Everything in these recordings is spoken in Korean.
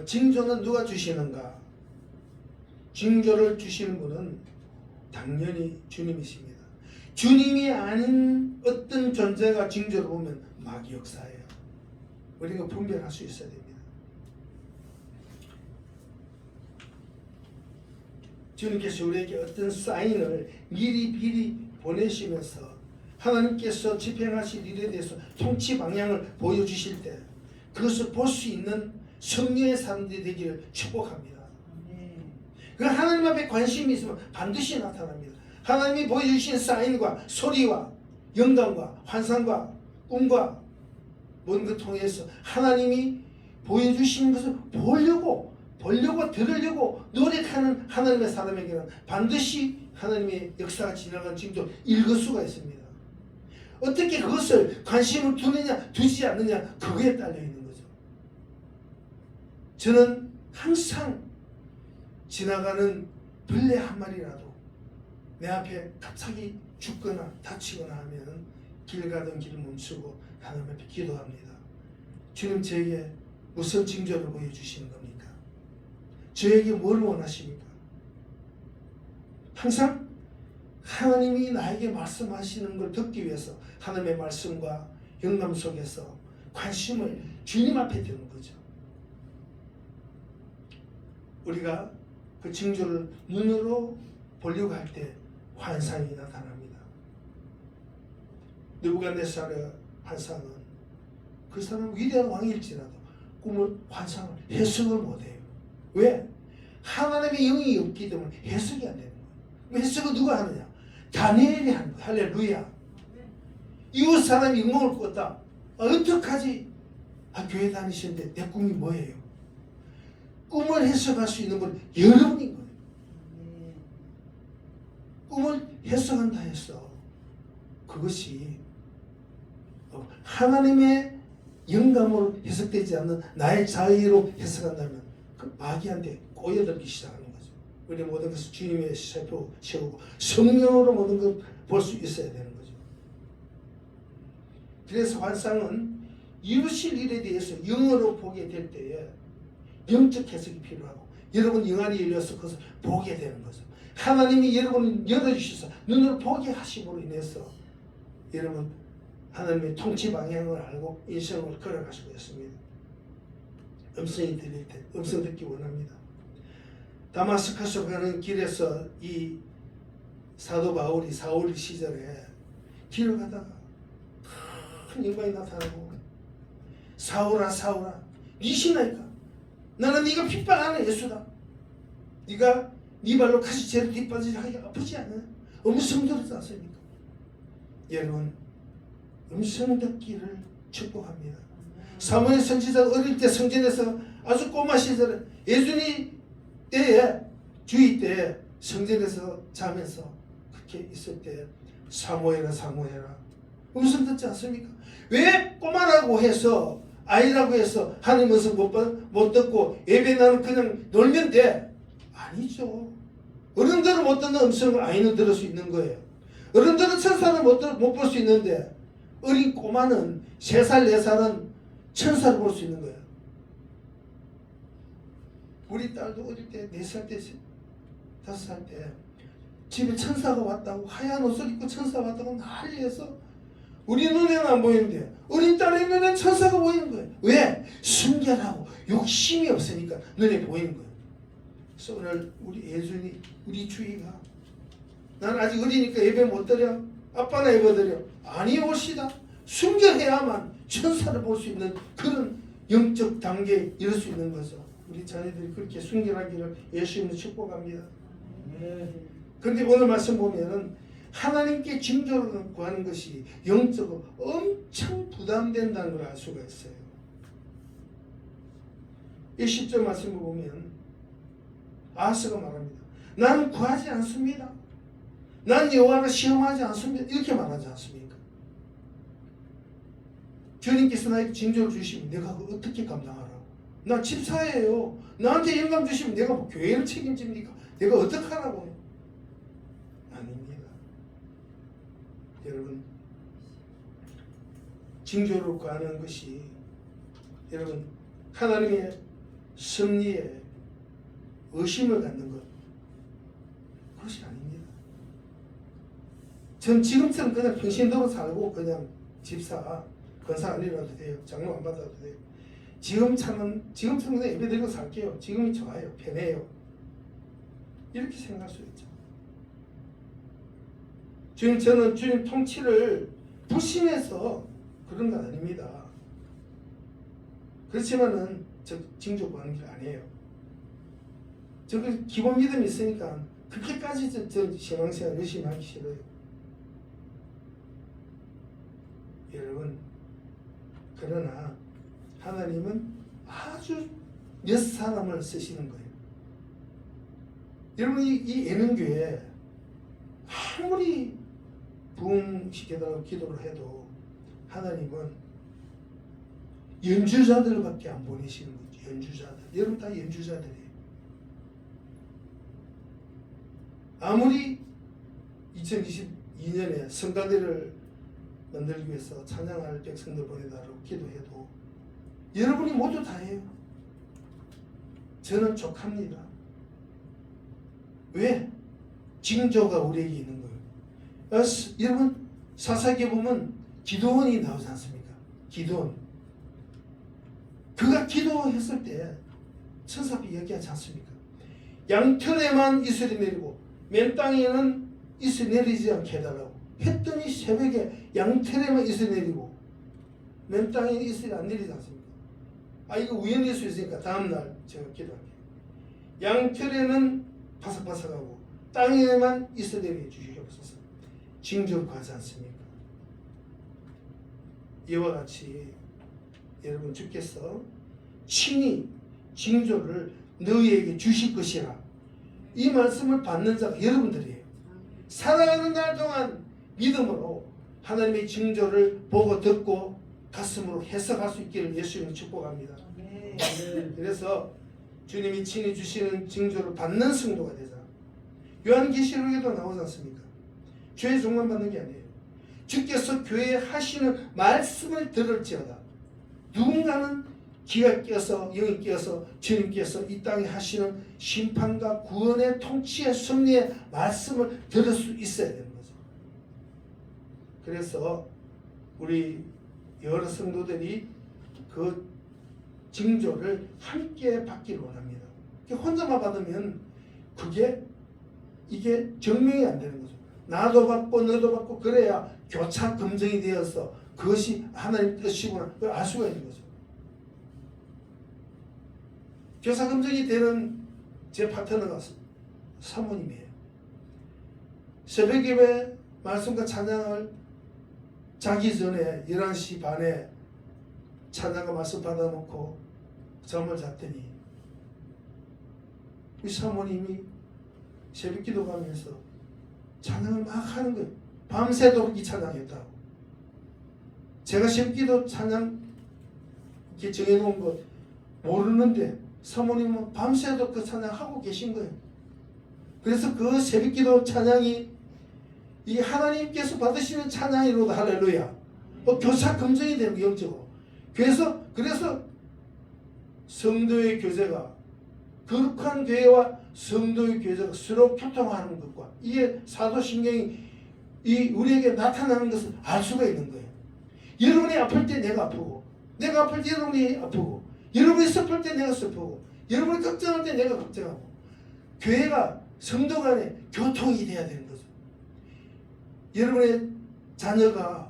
징조는 누가 주시는가? 징조를 주시는 분은 당연히 주님이십니다. 주님이 아닌 어떤 존재가 징조를 보면 마귀 역사예요. 우리가 분별할 수 있어야 됩니다. 주님께서 우리에게 어떤 사인을 미리 보내시면서 하나님께서 집행하실 일에 대해서 통치 방향을 보여주실 때 그것을 볼 수 있는 성령의 사람들이 되기를 축복합니다. 그 하나님 앞에 관심이 있으면 반드시 나타납니다. 하나님이 보여주신 사인과 소리와 영감과 환상과 꿈과 모든 것 통해서 하나님이 보여주신 것을 보려고 들으려고 노력하는 하나님의 사람에게는 반드시 하나님의 역사가 지나간 징조 읽을 수가 있습니다. 어떻게 그것을 관심을 두느냐 두지 않느냐 그거에 딸려 있는 거죠. 저는 항상 지나가는 벌레 한 마리라도 내 앞에 갑자기 죽거나 다치거나 하면 길 가던 길을 멈추고 하나님 앞에 기도합니다. 주님 저에게 무슨 징조를 보여주시는 겁니까? 저에게 뭘 원하십니까? 항상 하나님이 나에게 말씀하시는 걸 듣기 위해서 하나님의 말씀과 영감 속에서 관심을 주님 앞에 두는 거죠. 우리가 그 징조를 눈으로 보려고 할 때 환상이 나타납니다. 느부갓네살의 환상은 그 사람은 위대한 왕일지라도 꿈을 환상을 해석을 못해요. 왜? 하나님의 영이 없기 때문에 해석이 안 되는 거예요. 해석은 누가 하느냐? 다니엘이 하는 거예요. 할렐루야. 이웃 사람이 영몽을 꿨다. 어떡하지? 교회 다니시는데 내 꿈이 뭐예요? 꿈을 해석할 수 있는 건 여러분인 거예요. 꿈을 해석한다 해서 그것이 하나님의 영감으로 해석되지 않는 나의 자의로 해석한다면 그 마귀한테 꼬여들기 시작하는 거죠. 우리 모든 것을 주님의 세포 세우고 성령으로 모든 걸 볼 수 있어야 되는 거죠. 그래서 환상은 이루실 일에 대해서 영어로 보게 될 때에 영적 해석이 필요하고 여러분 영안이 열려서 그것을 보게 되는 거죠. 하나님이 여러분을 열어주셔서 눈을 보게 하심으로 인해서 여러분 하나님의 통치 방향을 알고 인생을 걸어가시고 있습니다. 음성이 들릴 때 음성 듣기 원합니다. 다마스커스 가는 길에서 이 사도 바울이 사울 시절에 길을 가다가 큰 영광이 나타나고 사울아 사울아 니시나이까 나는 네가 핍박하는 예수다. 네가 네 발로 가시제로 뒷바지 하기 아프지 않아? 음성 들었지 않습니까? 여러분 음성 듣기를 축복합니다. 사무엘 선지자가 어릴 때 성전에서 아주 꼬마 시절에 예수님 때에 주의 때에 성전에서 자면서 그렇게 있을 때 사무엘아 사무엘아 음성 듣지 않습니까? 왜 꼬마라고 해서 아이라고 해서 하나님 음성 못 듣고 예배 나는 그냥 놀면 돼? 아니죠. 어른들은 못 듣는 음성을 아이는 들을 수 있는 거예요. 어른들은 천사를 못 볼 수 있는데 어린 꼬마는 3살 4살은 천사를 볼 수 있는 거예요. 우리 딸도 어릴 때 4살 때 5살 때 집에 천사가 왔다고 하얀 옷을 입고 천사가 왔다고 난리해서 우리 눈에는 안 보이는데 어린 딸의 눈에는 천사가 보이는 거예요. 왜? 순결하고 욕심이 없으니까 눈에 보이는 거예요. 그래서 오늘 우리 예준이 우리 주희가 난 아직 어리니까 예배 못 드려 아빠나 예배 드려 아니 옳시다. 순결해야만 천사를 볼 수 있는 그런 영적 단계에 이를 수 있는 거죠. 우리 자녀들이 그렇게 순결하기를 예수님을 축복합니다. 그런데 오늘 말씀 보면은 하나님께 징조를 구하는 것이 영적으로 엄청 부담된다는 걸 알 수가 있어요. 이 10절 말씀을 보면 아하스가 말합니다. 나는 구하지 않습니다. 난 여호와를 시험하지 않습니다. 이렇게 말하지 않습니까? 주님께서 나에게 징조를 주시면 내가 그걸 어떻게 감당하라고? 나 집사예요. 나한테 영감 주시면 내가 뭐 교회를 책임집니까? 내가 어떻게 하라고요? 아닙니다. 여러분 징조를 구하는 것이 여러분 하나님의 섭리에 의심을 갖는 것, 그것이 아닙니다. 전 지금처럼 그냥 평신도로 살고 그냥 집사, 건사 아니라도 돼요. 장로 안 받아도 돼요. 지금처럼 그냥 예배드리고 살게요. 지금이 좋아요. 편해요. 이렇게 생각할 수 있죠. 저는 주님 통치를 불신해서 그런 건 아닙니다. 그렇지만은 저 징조하는 게 아니에요. 저 기본 믿음이 있으니까 그렇게까지 저 신앙생활 열심히 하기 싫어요. 여러분, 그러나 하나님은 아주 몇 사람을 쓰시는 거예요. 여러분, 이 예능교회 아무리 부흥시켜달라고 기도를 해도 하나님은 연주자들밖에 안 보내시는 거죠. 연주자들. 여러분 다 연주자들이에요. 아무리 2022년에 성가대를 만들기 위해서 찬양할 백성들 보내달라고 기도해도 여러분이 모두 다 해요. 저는 족합니다. 왜? 징조가 우리에게 있는 거예요. 여러분 사사기에 보면 기도원이 나오지 않습니까? 기도원. 그가 기도했을 때 천사가 이야기하지 않습니까? 양털에만 이슬이 내리고 맨 땅에는 이슬이 내리지 않게 해달라고 했더니 새벽에 양털에만 이슬이 내리고 맨 땅에 이슬이 안 내리지 않습니까? 이거 우연일 수 있으니까 다음날 제가 기도할게요. 양털에는 바삭바삭하고 땅에만 이슬이 내려 주시옵소서. 징조를 구하지 않습니까? 이와 같이 여러분 주께서 친히 징조를 너희에게 주실 것이라. 이 말씀을 받는 자가 여러분들이에요. 살아가는 날 동안 믿음으로 하나님의 징조를 보고 듣고 가슴으로 해석할 수 있기를 예수님을 축복합니다. 그래서 주님이 친히 주시는 징조를 받는 성도가 되자. 요한계시록에도 나오지 않습니까? 죄의 종만 받는 게 아니에요. 주께서 교회에 하시는 말씀을 들을지어다. 누군가는 기가 끼어서 영이 끼어서 주님께서 이 땅에 하시는 심판과 구원의 통치의 섭리의 말씀을 들을 수 있어야 되는 거죠. 그래서 우리 여러 성도들이 그 징조를 함께 받기를 원합니다. 혼자만 받으면 이게 증명이 안 되는 거죠. 나도 받고 너도 받고 그래야 교차 검증이 되어서 그것이 하나님 뜻이구나 그걸 알 수가 있는 거죠. 교차 검증이 되는 제 파트너가 사모님이에요. 새벽 예배 말씀과 찬양을 자기 전에 11시 반에 찬양과 말씀 받아놓고 잠을 잤더니 이 사모님이 새벽 기도 가면서 찬양을 막 하는 거예요. 밤새도록 이 찬양했다고. 제가 새벽 기도 찬양 이렇게 정해놓은 거 모르는데 사모님은 밤새도록 그 찬양하고 계신 거예요. 그래서 그 새벽 기도 찬양이 이 하나님께서 받으시는 찬양이로다. 할렐루야. 교차 검증이 되는 거 영적으로. 그래서 성도의 교제가 거룩한 교회와 성도의 교제가 서로 교통하는 것과 이게 사도신경이 우리에게 나타나는 것을 알 수가 있는 거예요. 여러분이 아플 때 내가 아프고 내가 아플 때 여러분이 아프고 여러분이 슬플 때 내가 슬프고 여러분이 걱정할 때 내가 걱정하고 교회가 성도 간에 교통이 돼야 되는 거죠. 여러분의 자녀가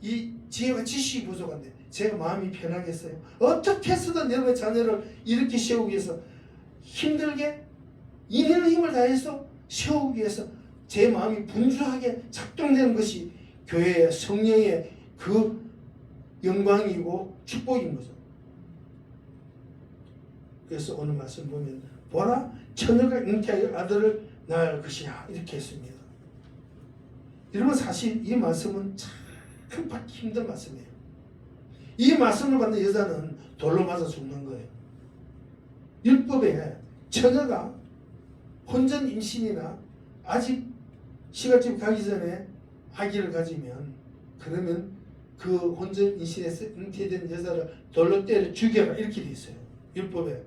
이 지혜가 지식이 부족한데 제가 마음이 편하겠어요? 어떻게 해서든 여러분의 자녀를 이렇게 세우기 위해서 힘들게 있는 힘을 다해서 세우기 위해서 제 마음이 분주하게 작동되는 것이 교회의 성령의 그 영광이고 축복인 거죠. 그래서 오늘 말씀 보면 보라 처녀가 잉태하여 아들을 낳을 것이야 이렇게 했습니다. 여러분 사실 이 말씀은 참 받기 힘든 말씀이에요. 이 말씀을 받는 여자는 돌로 맞아 죽는 거예요. 율법에 처녀가 혼전 임신이나 아직 시간쯤 가기 전에 아기를 가지면 그러면 그 혼전 임신에서 잉태된 여자를 돌로 때려 죽여라 이렇게 돼 있어요. 율법에.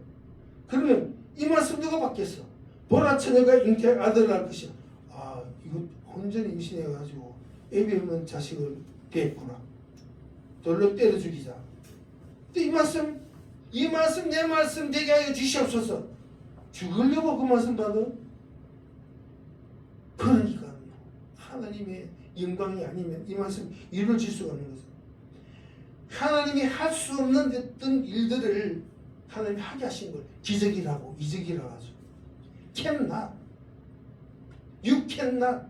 그러면 이 말씀 누가 받겠어? 보라 처녀가 잉태 아들을 낳을 것이야. 아, 이거 혼전히 임신해가지고 애비 없는 자식을 대했구나. 돌로 때려 죽이자. 근데 이 말씀 내 말씀 되게 하여 주시옵소서. 죽으려고 그 말씀 받아? 그러니까 하나님의 영광이 아니면 이 말씀 이루어질 수가 없는 거죠. 하나님이 할 수 없는 어떤 일들을 하나님이 하게 하신 걸 기적이라고 이적이라고 하죠. Cannot. You cannot.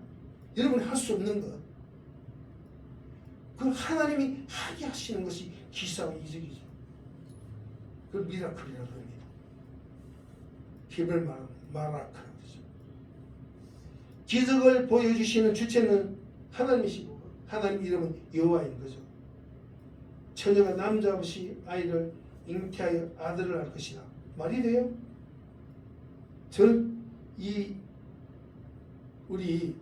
여러분이 할 수 없는 것. 그 하나님이 하게 하시는 것이 기사와 이적이죠. 그걸 미라클이라고 합니다. 히브리 마라크라고 하죠. 기적을 보여주시는 주체는 하나님이시고 하나님 이름은 여호와인 거죠. 처녀가 남자 없이 아이를 잉태하여 아들을 낳을 것이다. 말이 돼요? 저는 우리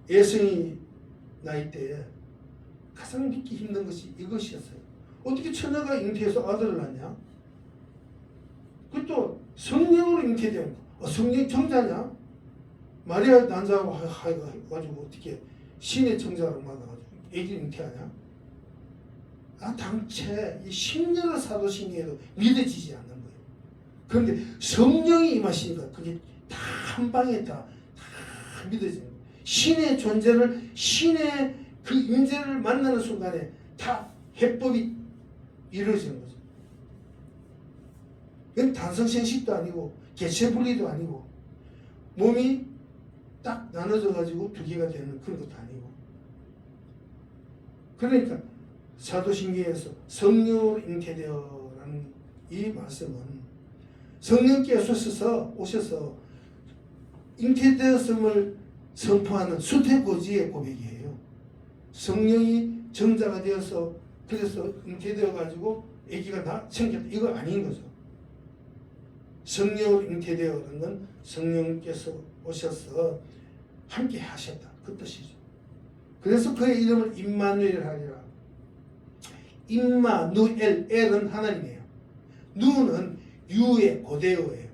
예성이 나이 때에 가장 믿기 힘든 것이 이것이었어요. 어떻게 처녀가 잉태해서 아들을 낳냐? 그것도 성령으로 잉태된 거. 성령이 정자냐? 마리아 난자하고 해가지고 어떻게 신의 정자를 만나가지고 애기를 잉태하냐? 당최 이 10년을 사도신경에도 믿어지지 않는 거예요. 그런데 성령이 임하시니까 그게 다 한 방에 다 믿어지는 거예요. 신의 존재를, 신의 그 임재를 만나는 순간에 다 해법이 이루어지는 거죠. 이건 단성생식도 아니고 개체분리도 아니고 몸이 딱 나눠져 가지고 두 개가 되는 그런 것도 아니고. 그러니까 사도신경에서 성령으로 잉태되어라는 이 말씀은 성령께서 오셔서 잉태되었음을 선포하는 수태고지의 고백이에요. 성령이 정자가 되어서 그래서 잉태되어 가지고 아기가 생겼다. 이거 아닌 거죠. 성령으로 잉태되어라는 건 성령께서 오셔서 함께 하셨다. 그 뜻이죠. 그래서 그의 이름을 임마누엘 하리라. 임마누엘, 엘은 하나님이에요. 누는 유의 고대어예요.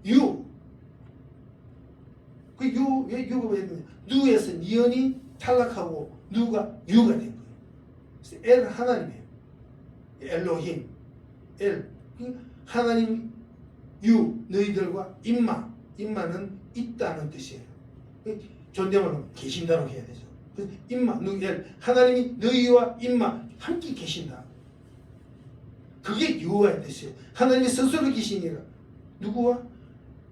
유. 그 왜 유가 왜 됐느냐? 누에서 니은이 탈락하고 누가 유가 된 거예요. 그래서 엘은 하나님이에요. 엘로힘, 엘. 하나님 유, 너희들과 임마는 있다는 뜻이에요. 존댓말로 계신다고 해야 되죠. 그래서 임마, 누엘, 하나님이 너희와 임마 함께 계신다. 그게 유의 뜻이에요. 하나님이 스스로 계시니라. 누구와?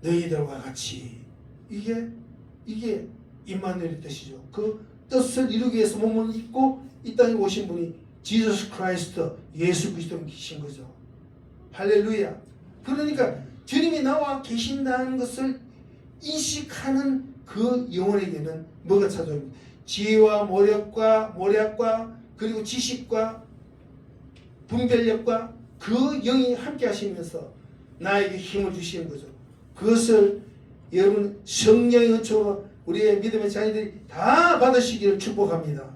너희들과 같이. 이게 임마누엘의 뜻이죠. 그 뜻을 이루기 위해서 몸을 입고 이 땅에 오신 분이 지저스 크라이스트, 예수 그리스도이신 거죠. 할렐루야. 그러니까 주님이 나와 계신다는 것을 인식하는 그 영혼에게는 뭐가 찾아옵니까? 지혜와 모략과 그리고 지식과 분별력과 그 영이 함께 하시면서 나에게 힘을 주시는 거죠. 그것을 여러분 성령의 은총으로 우리의 믿음의 자녀들이 다 받으시기를 축복합니다.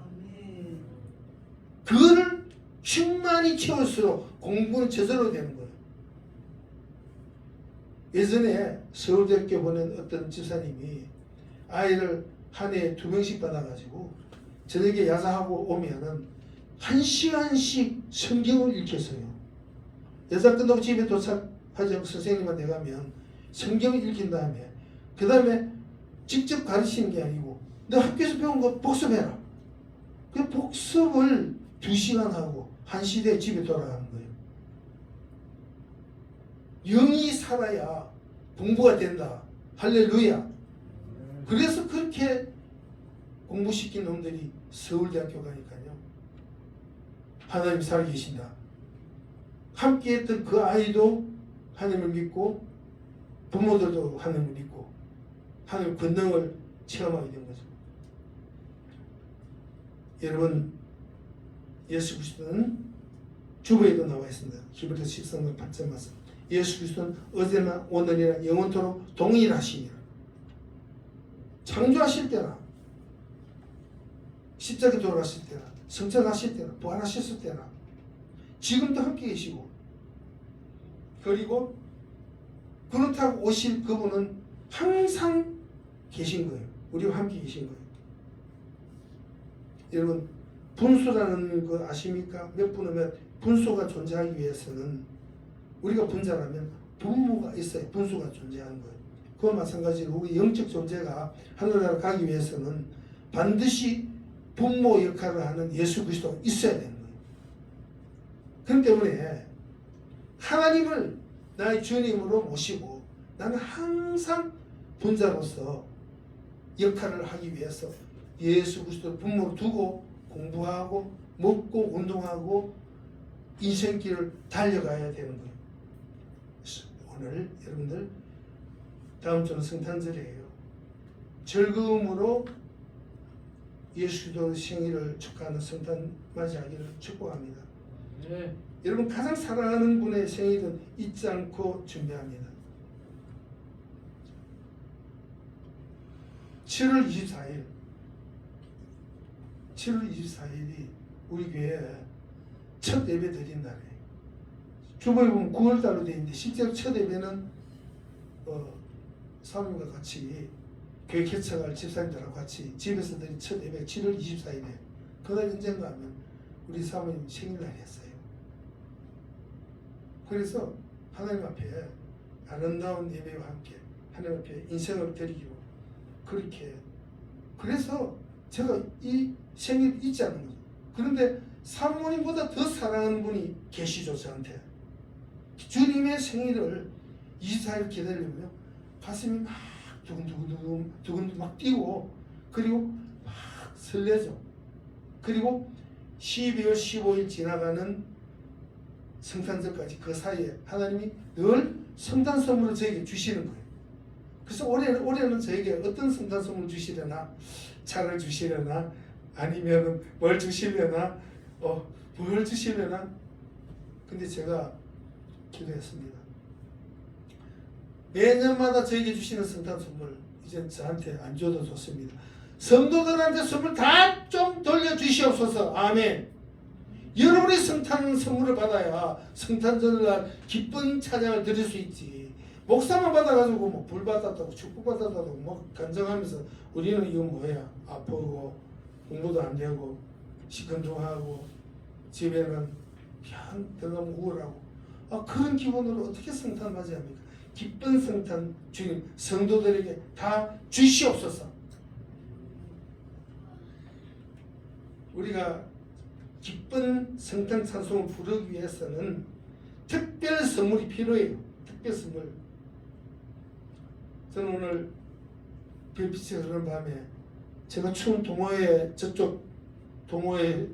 그거를 충만히 채울수록 공부는 저절로 되는 거예요. 예전에 서울대학교 보낸 어떤 집사님이 아이를 한 해에 2명씩 받아가지고 저녁에 야자하고 오면은 1시간씩 성경을 읽겠어요. 야자 끝나고 집에 도착하지 선생님한테 가면 성경을 읽힌 다음에 그 다음에 직접 가르치는 게 아니고 너 학교에서 배운 거 복습해라. 그 복습을 2시간 하고 1시대에 집에 돌아가는 거예요. 영이 살아야 공부가 된다. 할렐루야. 그래서 그렇게 공부시킨 놈들이 서울대학교 가니까요. 하나님 살아계신다. 함께 했던 그 아이도 하나님을 믿고 부모들도 하나님을 믿고 하나님의 권능을 체험하게 된 거죠. 여러분, 예수 그리스도는 주보에도 나와 있습니다. 히브리서 13장 8절 말씀. 예수 그리스도는 어제나 오늘이나 영원토록 동일하시니라. 창조하실 때나 십자가에 돌아가실 때나 성천하실 때나 부활하셨을 때나 지금도 함께 계시고 그리고 그렇다고 오실 그분은 항상 계신 거예요. 우리와 함께 계신 거예요. 여러분 분수라는 거 아십니까? 몇 분이면 분수가 존재하기 위해서는 우리가 분자라면 분모가 있어야 분수가 존재하는 거예요. 그와 마찬가지로 우리 영적 존재가 하늘나라 가기 위해서는 반드시 분모 역할을 하는 예수 그리스도가 있어야 되는 거예요. 그렇기 때문에 하나님을 나의 주님으로 모시고 나는 항상 분자로서 역할을 하기 위해서 예수 그리스도를 분모로 두고 공부하고 먹고 운동하고 인생길을 달려가야 되는 거예요. 오늘 여러분들 다음 주는 성탄절이에요. 즐거움으로 예수 그리스도 생일을 축하하는 성탄 맞이하기를 축복합니다. 네. 여러분 가장 사랑하는 분의 생일은 잊지 않고 준비합니다. 7월 24일이 우리 교회 첫 예배 드린 날이에요. 주보에 보면 9월달로 되어 있는데 실제로 첫 예배는 사모님과 같이 교회 개척할 집사님들하고 같이 집에서 드린 첫 예배 7월 24일에 그날 언젠가 하면 우리 사모님 생일날이었어요. 그래서 하나님 앞에 아름다운 예배와 함께 하나님 앞에 인생을 드리기로 그렇게 그래서 제가 이 생일 잊지 않는 거죠. 그런데 사모님보다 더 사랑하는 분이 계시죠. 저한테 주님의 생일을 24일 기다리면요 가슴이 막 두근두근 막 뛰고 그리고 막 설레죠. 그리고 12월 15일 지나가는 성탄절까지 그 사이에 하나님이 늘 성탄 선물을 저에게 주시는 거예요. 그래서 올해는 저에게 어떤 성탄 선물을 주시려나, 차를 주시려나, 아니면 뭘 주시려나, 뭘 주시려나. 근데 제가 기도했습니다. 매년마다 저에게 주시는 성탄 선물 이제 저한테 안 줘도 좋습니다. 성도들한테 선물 다 좀 돌려주시옵소서. 아멘. 여러분이 성탄 선물을 받아야 성탄절날 기쁜 찬양을 드릴 수 있지. 목사만 받아가지고 뭐 불 받았다고 축복 받았다고 뭐 간증하면서 우리는 이건 뭐야? 아프고 공부도 안 되고 시큰둥하고 집에는 그냥 들어가면 우울하고 그런 기분으로 어떻게 성탄 맞이합니까? 기쁜 성탄 주님 성도들에게 다 주시옵소서. 우리가 기쁜 성탄 찬송을 부르기 위해서는 특별 선물이 필요해요. 특별 선물. 저는 오늘 별빛이 흐르는 밤에 제가 추운 동호회 저쪽 동호회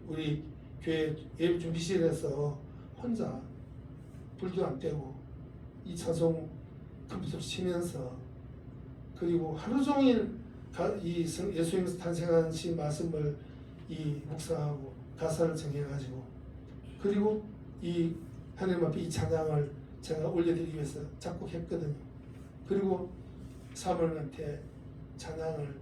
우리 교회 예배 준비실에서 혼자 불도 안 떼고 이 찬송 컴퓨터를 치면서 그리고 하루 종일 이 예수님께서 탄생하신 말씀을 이 묵상하고 가사를 정해가지고 그리고 이 하나님 앞에 이 찬양을 제가 올려드리기 위해서 작곡했거든요. 그리고 사모님한테 찬양을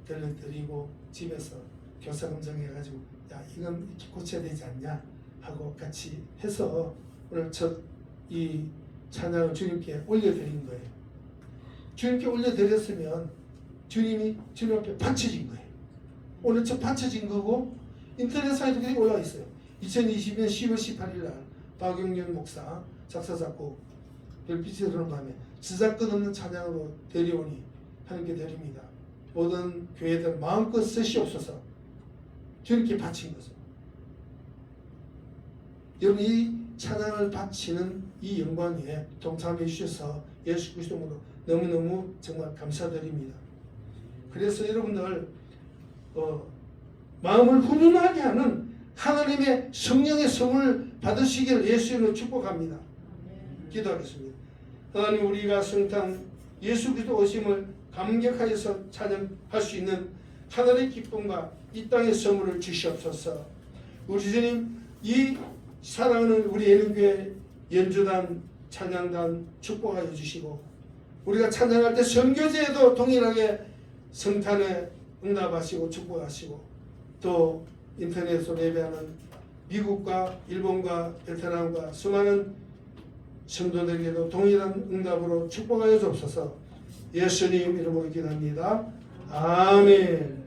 들려드리고 집에서 교사 검증해가지고 야 이건 이렇게 고쳐야 되지 않냐 하고 같이 해서 오늘 첫 이 찬양을 주님께 올려드린 거예요. 주님께 올려드렸으면 주님이 주님 앞에 바쳐진 거예요. 오늘 저 바쳐진 거고 인터넷상에도 그렇게 올라와 있어요. 2020년 10월 18일 날 박용련 목사 작사 작곡 별빛이 흐르는 밤에 저작권 없는 찬양으로 데려오니 하나님께 드립니다. 모든 교회들 마음껏 쓰시옵소서. 주님께 바친 거죠. 여러분 이 찬양을 바치는 이 영광에 동참해 주셔서 예수 그리스도로 너무너무 정말 감사드립니다. 그래서 여러분들 마음을 훈훈하게 하는 하나님의 성령의 성을 받으시기를 예수님으로 축복합니다. 기도하겠습니다. 하나님 우리가 성탄 예수 그리스도 오심을 감격하여서 찬양할 수 있는 하늘의 기쁨과 이 땅의 선물을 주시옵소서. 우리 주님 이 사랑하는 우리 예능교회 연주단 찬양단 축복하여 주시고 우리가 찬양할 때 선교제에도 동일하게 성탄에 응답하시고 축복하시고 또 인터넷으로 예배하는 미국과 일본과 베트남과 수많은 성도들에게도 동일한 응답으로 축복하여 주옵소서. 예수님 이름으로 기도합니다. 아멘.